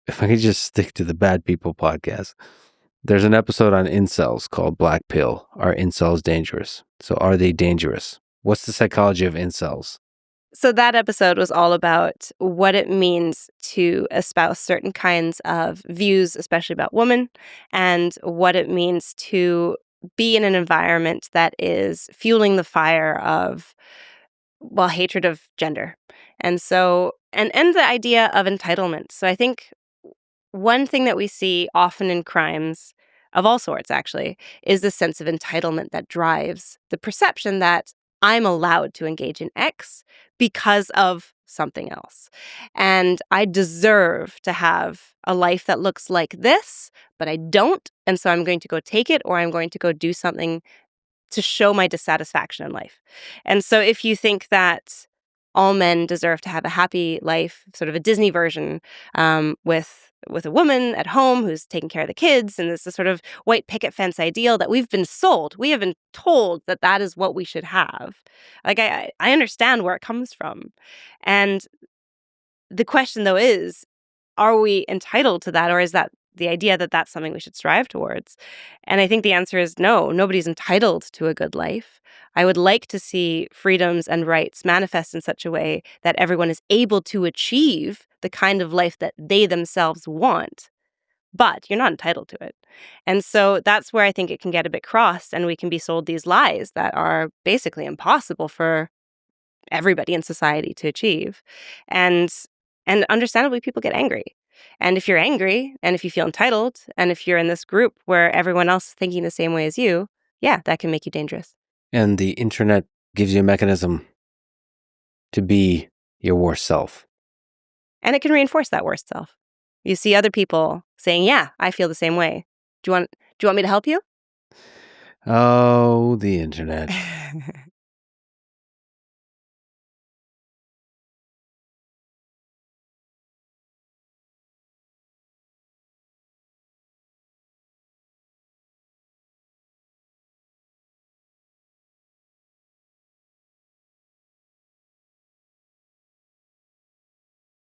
if I could just stick to the Bad People podcast, there's an episode on incels called Black Pill. Are incels dangerous? So are they dangerous? What's the psychology of incels? So that episode was all about what it means to espouse certain kinds of views, especially about women, and what it means to be in an environment that is fueling the fire of, well, hatred of gender. And so, and the idea of entitlement. So I think one thing that we see often in crimes of all sorts, actually, is the sense of entitlement that drives the perception that I'm allowed to engage in X because of something else. And I deserve to have a life that looks like this, but I don't. And so I'm going to go take it, or I'm going to go do something to show my dissatisfaction in life. And so if you think that all men deserve to have a happy life, sort of a Disney version, with a woman at home who's taking care of the kids, and this is sort of white picket fence ideal that we've been sold. We have been told that that is what we should have. Like, I understand where it comes from. And the question, though, is, are we entitled to that, or is that the idea that that's something we should strive towards? And I think the answer is no, nobody's entitled to a good life. I would like to see freedoms and rights manifest in such a way that everyone is able to achieve the kind of life that they themselves want, but you're not entitled to it. And so that's where I think it can get a bit crossed, and we can be sold these lies that are basically impossible for everybody in society to achieve. And understandably, people get angry. And if you're angry, and if you feel entitled, and if you're in this group where everyone else is thinking the same way as you, yeah, that can make you dangerous. And the internet gives you a mechanism to be your worst self. And it can reinforce that worst self. You see other people saying, yeah, I feel the same way. Do you want me to help you? Oh, the internet.